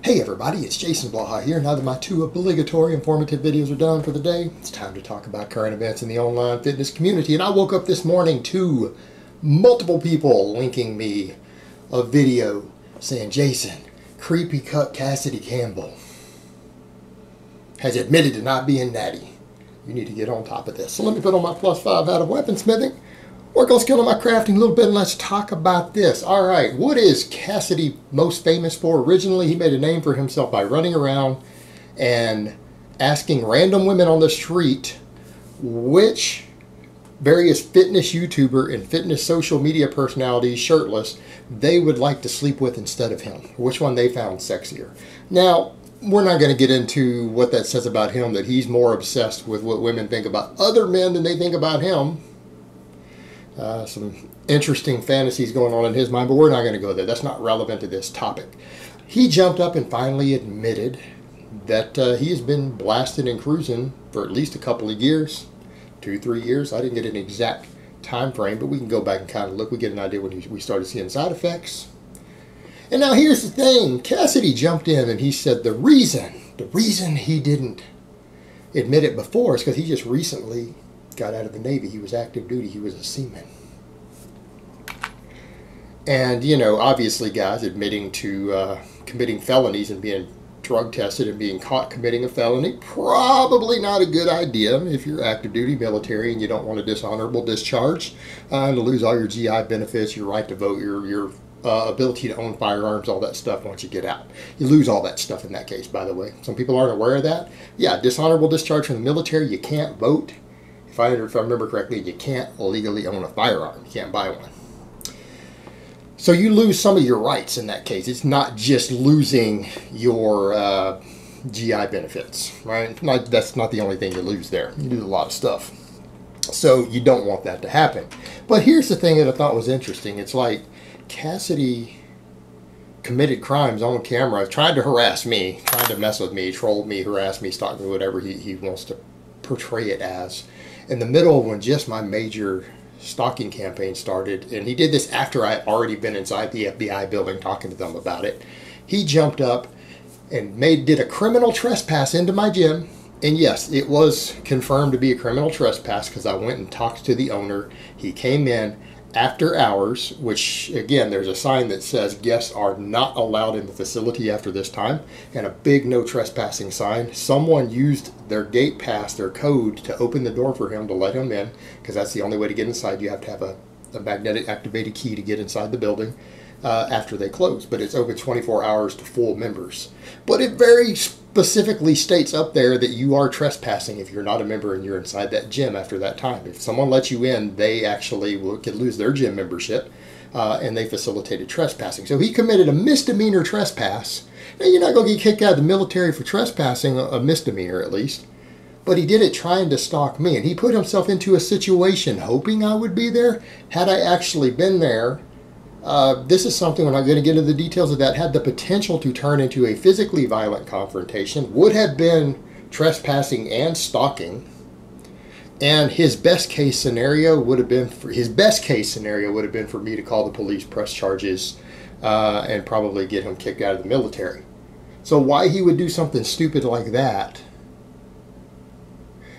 Hey everybody, it's Jason Brah here. Now that my two obligatory informative videos are done for the day, it's time to talk about current events in the online fitness community. And I woke up this morning to multiple people linking me a video saying, Jason, creepy cut Cassady Campbell has admitted to not being Natty. You need to get on top of this. So let me put on my +5 out of weaponsmithing. Work on skill on my crafting a little bit, and let's talk about this. All right, what is Cassady most famous for? Originally, he made a name for himself by running around and asking random women on the street which various fitness YouTuber and fitness social media personalities, shirtless, they would like to sleep with instead of him. Which one they found sexier. Now, we're not going to get into what that says about him, that he's more obsessed with what women think about other men than they think about him. Some interesting fantasies going on in his mind, but we're not going to go there. That's not relevant to this topic. He jumped up and finally admitted that he has been blasted and cruising for at least a couple of years, 2-3 years. I didn't get an exact time frame, but we can go back and kind of look. We get an idea when we started seeing side effects. And now here's the thing. Cassady jumped in and he said the reason he didn't admit it before is because he just recently got out of the Navy. He was active duty. He was a seaman. And, you know, obviously, guys, admitting to committing felonies and being drug tested and being caught committing a felony, probably not a good idea if you're active duty military and you don't want a dishonorable discharge and to lose all your GI benefits, your right to vote, your ability to own firearms, all that stuff once you get out. You lose all that stuff in that case, by the way. Some people aren't aware of that. Yeah, dishonorable discharge from the military, you can't vote. If I remember correctly, you can't legally own a firearm. You can't buy one. So you lose some of your rights in that case. It's not just losing your GI benefits, right? That's not the only thing you lose there. You lose a lot of stuff. So you don't want that to happen. But here's the thing that I thought was interesting. It's like Cassady committed crimes on camera, tried to harass me, tried to mess with me, trolled me, harass me, stalk me, whatever he wants to portray it as, in the middle of when just my major stalking campaign started. And he did this after I had already been inside the FBI building talking to them about it. He jumped up and did a criminal trespass into my gym. And yes, it was confirmed to be a criminal trespass because I went and talked to the owner. He came in after hours, which again, there's a sign that says guests are not allowed in the facility after this time, and a big no trespassing sign. Someone used their gate pass, their code, to open the door for him to let him in, because that's the only way to get inside. You have to have a magnetic activated key to get inside the building after they close, but it's open 24 hours to full members. But it very specifically states up there that you are trespassing if you're not a member and you're inside that gym after that time. If someone lets you in, they actually could lose their gym membership, and they facilitated trespassing. So he committed a misdemeanor trespass. Now, you're not going to get kicked out of the military for trespassing, a misdemeanor at least. But he did it trying to stalk me, and he put himself into a situation hoping I would be there. Had I actually been there, this is something, we're not going to get into the details of that, had the potential to turn into a physically violent confrontation, would have been trespassing and stalking, and his best case scenario would have been for me to call the police, press charges, and probably get him kicked out of the military. So why he would do something stupid like that,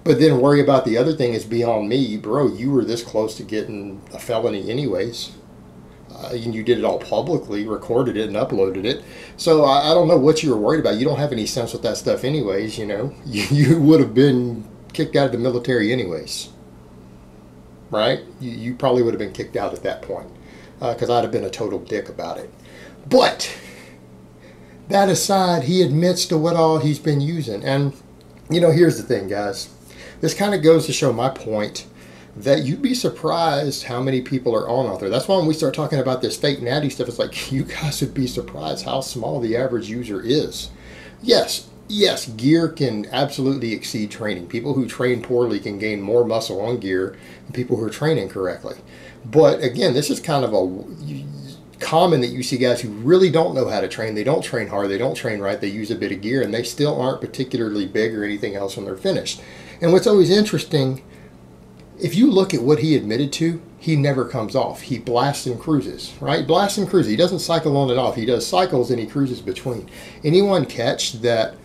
but then worry about the other thing, is beyond me. Bro, you were this close to getting a felony anyways. And you did it all publicly, recorded it and uploaded it. So I don't know what you were worried about. You don't have any sense with that stuff anyways, you know. You would have been kicked out of the military anyways. Right? You probably would have been kicked out at that point. Because I'd have been a total dick about it. But that aside, he admits to what all he's been using. And, you know, here's the thing, guys. This kind of goes to show my point that you'd be surprised how many people are on out there. That's why when we start talking about this fake natty stuff, it's like, you guys would be surprised how small the average user is. Yes, gear can absolutely exceed training. People who train poorly can gain more muscle on gear than people who are training correctly. But again, this is kind of common that you see guys who really don't know how to train. They don't train hard, they don't train right, they use a bit of gear, and they still aren't particularly big or anything else when they're finished. And what's always interesting If you look at what he admitted to, he never comes off. He blasts and cruises, right? Blasts and cruises. He doesn't cycle on and off. He does cycles and he cruises between. Anyone catch that,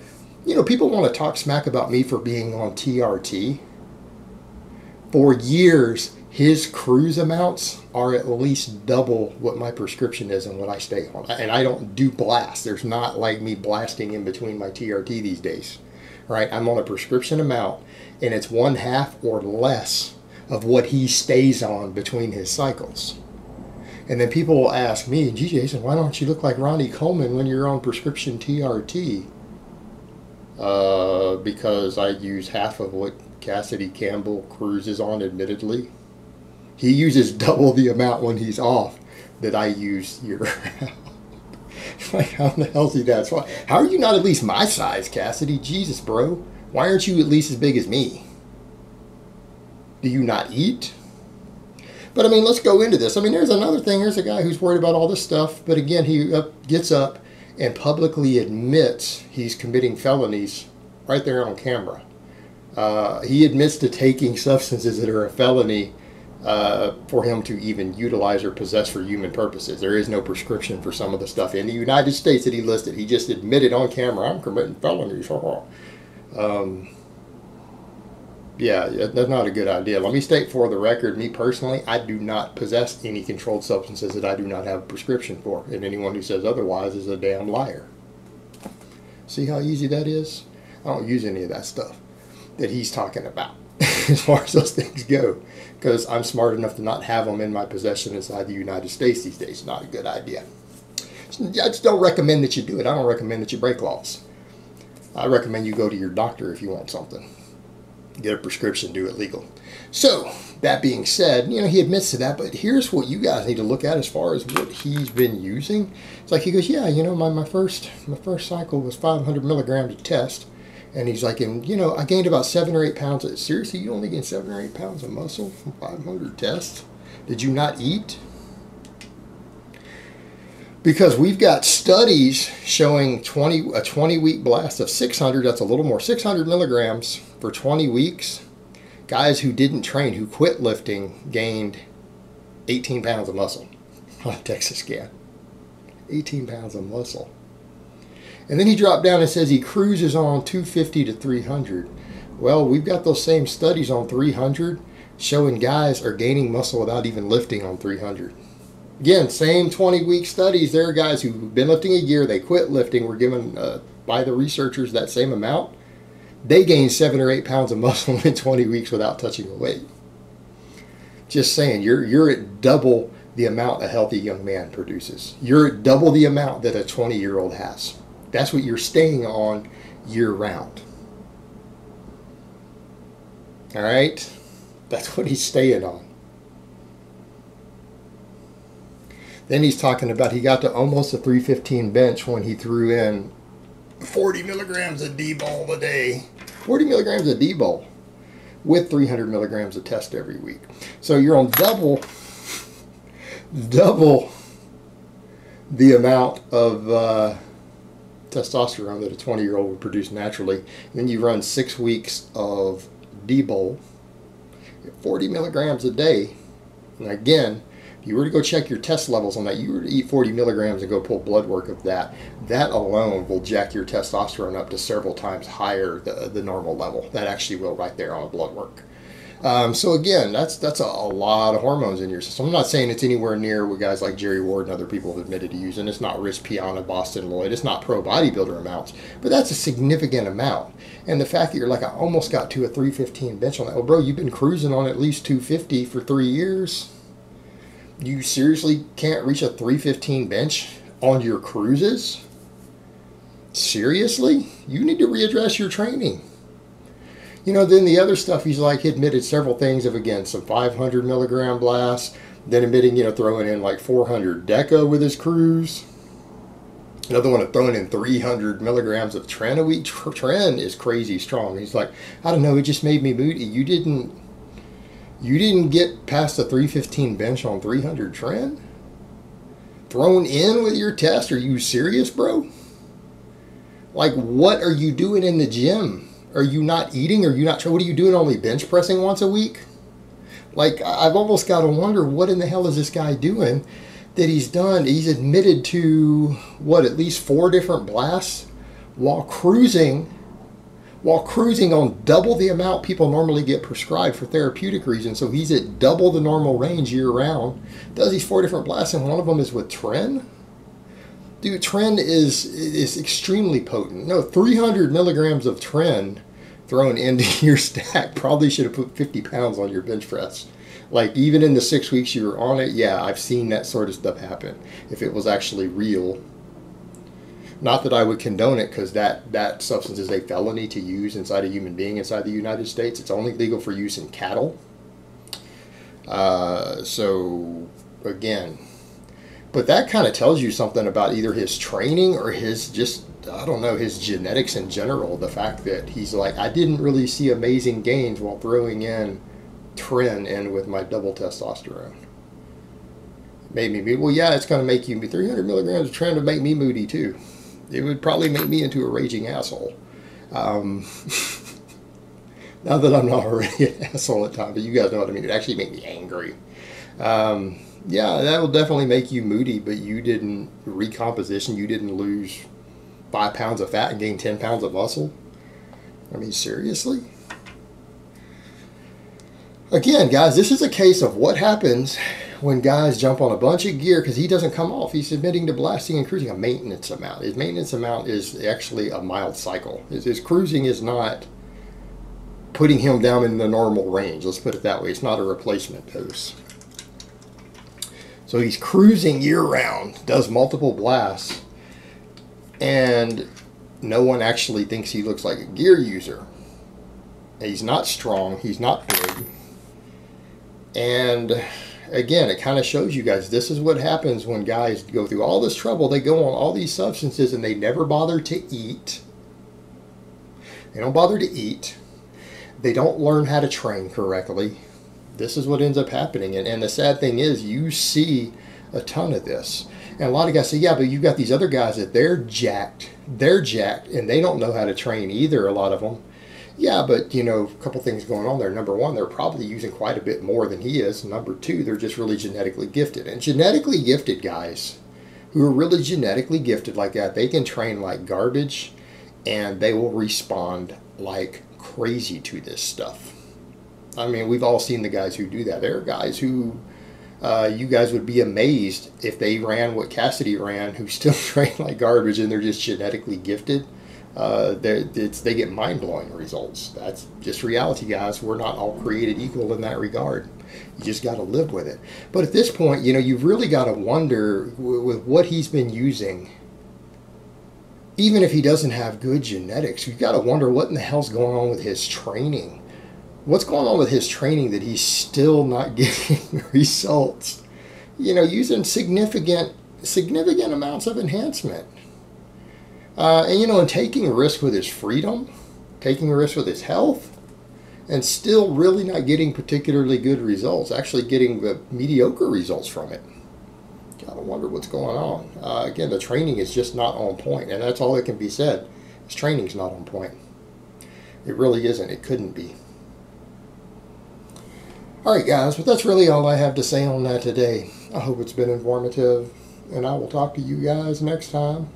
you know, people want to talk smack about me for being on TRT. For years, his cruise amounts are at least double what my prescription is and what I stay on. And I don't do blast. There's not like me blasting in between my TRT these days, right? I'm on a prescription amount and it's 1/2 or less of what he stays on between his cycles. And then people will ask me, gee, Jason, why don't you look like Ronnie Coleman when you're on prescription TRT? Because I use half of what Cassady Campbell cruises on, admittedly. He uses double the amount when he's off that I use year round. Like, how the hell is he that? How are you not at least my size, Cassady? Jesus, bro. Why aren't you at least as big as me? Do you not eat? But I mean, let's go into this. I mean, there's another thing. There's a guy who's worried about all this stuff. But again, he gets up and publicly admits he's committing felonies right there on camera. He admits to taking substances that are a felony for him to even utilize or possess for human purposes. There is no prescription for some of the stuff in the United States that he listed. He just admitted on camera, I'm committing felonies. Yeah, that's not a good idea. Let me state for the record, me personally, I do not possess any controlled substances that I do not have a prescription for. And anyone who says otherwise is a damn liar. See how easy that is? I don't use any of that stuff that he's talking about as far as those things go, because I'm smart enough to not have them in my possession inside the United States these days. Not a good idea. I just don't recommend that you do it. I don't recommend that you break laws. I recommend you go to your doctor if you want something. Get a prescription, do it legal. So, that being said, you know, he admits to that, but here's what you guys need to look at as far as what he's been using. It's like he goes, yeah, you know, my first cycle was 500 milligrams of test. And he's like, and you know, I gained about 7 or 8 pounds. Seriously, you only gained 7 or 8 pounds of muscle from 500 tests? Did you not eat? Because we've got studies showing a 20-week blast of 600, that's a little more, 600 milligrams for 20 weeks. Guys who didn't train, who quit lifting, gained 18 pounds of muscle on a DEXA scan. 18 pounds of muscle. And then he dropped down and says he cruises on 250 to 300. Well, we've got those same studies on 300 showing guys are gaining muscle without even lifting on 300. Again, same 20-week studies. There are guys who've been lifting a year, they quit lifting, were given by the researchers that same amount. They gained 7 or 8 pounds of muscle in 20 weeks without touching a weight. Just saying, you're at double the amount a healthy young man produces. You're at double the amount that a 20-year-old has. That's what you're staying on year-round. All right? That's what he's staying on. Then he's talking about he got to almost a 315 bench when he threw in 40 milligrams of D-bol a day. 40 milligrams of D-bol with 300 milligrams of test every week. So you're on double the amount of testosterone that a 20-year-old would produce naturally. And then you run 6 weeks of D-bol, 40 milligrams a day. And again, if you were to go check your test levels on that, you were to eat 40 milligrams and go pull blood work of that, that alone will jack your testosterone up to several times higher the normal level. That actually will right there on a blood work. So again, that's a lot of hormones in your system. I'm not saying it's anywhere near what guys like Jerry Ward and other people have admitted to using. It's not Rich Piana, Boston Lloyd. It's not pro bodybuilder amounts, but that's a significant amount. And the fact that you're like, I almost got to a 315 bench on that. Well, bro, you've been cruising on at least 250 for 3 years. You seriously can't reach a 315 bench on your cruises? Seriously? You need to readdress your training. You know, then the other stuff, he's like, he admitted several things of, again, some 500 milligram blasts, then admitting, you know, throwing in like 400 Deca with his cruise. Another one of throwing in 300 milligrams of Tren a week. Tren is crazy strong. He's like, I don't know, it just made me moody. You didn't get past the 315 bench on 300 Tren? Thrown in with your test? Are you serious, bro? Like, what are you doing in the gym? Are you not eating? Are you not? What are you doing? Only bench pressing once a week? Like, I've almost got to wonder, what in the hell is this guy doing that he's done? He's admitted to, what, at least 4 different blasts while cruising on double the amount people normally get prescribed for therapeutic reasons. So he's at double the normal range year round. Does these 4 different blasts, and one of them is with Tren? Dude, Tren is extremely potent. No, 300 milligrams of Tren thrown into your stack probably should have put 50 pounds on your bench press. Like, even in the 6 weeks you were on it, yeah, I've seen that sort of stuff happen. If it was actually real. Not that I would condone it, because that substance is a felony to use inside a human being inside the United States. It's only legal for use in cattle. So, again, but that kind of tells you something about either his training or his just, I don't know, his genetics in general. The fact that he's like, I didn't really see amazing gains while throwing in Tren in with my double testosterone. Made me moody. Well, yeah, it's going to make you, 300 milligrams of Tren would make me moody too. It would probably make me into a raging asshole. Not that I'm not already an asshole at times, but you guys know what I mean. It actually made me angry. Yeah, that will definitely make you moody, but you didn't recomposition. You didn't lose 5 pounds of fat and gain 10 pounds of muscle. I mean, seriously? Again, guys, this is a case of what happens when guys jump on a bunch of gear, because he doesn't come off. He's admitting to blasting and cruising a maintenance amount. His maintenance amount is actually a mild cycle. His cruising is not putting him down in the normal range. Let's put it that way. It's not a replacement dose. So he's cruising year-round, does multiple blasts, and no one actually thinks he looks like a gear user. He's not strong. He's not big. And again, it kind of shows you guys, this is what happens when guys go through all this trouble. They go on all these substances and they never bother to eat. They don't bother to eat. They don't learn how to train correctly. This is what ends up happening. And the sad thing is, you see a ton of this. And a lot of guys say, yeah, but you've got these other guys that they're jacked, and they don't know how to train either, a lot of them. Yeah, but, you know, a couple things going on there. Number one, they're probably using quite a bit more than he is. Number two, they're just really genetically gifted. And genetically gifted guys who are really genetically gifted like that, they can train like garbage, and they will respond like crazy to this stuff. I mean, we've all seen the guys who do that. There are guys who you guys would be amazed if they ran what Cassady ran, who still train like garbage, and they're just genetically gifted. They get mind-blowing results. That's just reality, guys. We're not all created equal in that regard. You just got to live with it. But at this point, you know, you've really got to wonder with what he's been using. Even if he doesn't have good genetics, you've got to wonder what in the hell's going on with his training. What's going on with his training that he's still not getting results? You know, using significant amounts of enhancement. And, you know, and taking a risk with his freedom, taking a risk with his health, and still really not getting particularly good results, actually getting mediocre results from it. Gotta wonder what's going on. Again, the training is just not on point, and that's all that can be said. His training's not on point. It really isn't. It couldn't be. Alright guys, but that's really all I have to say on that today. I hope it's been informative, and I will talk to you guys next time.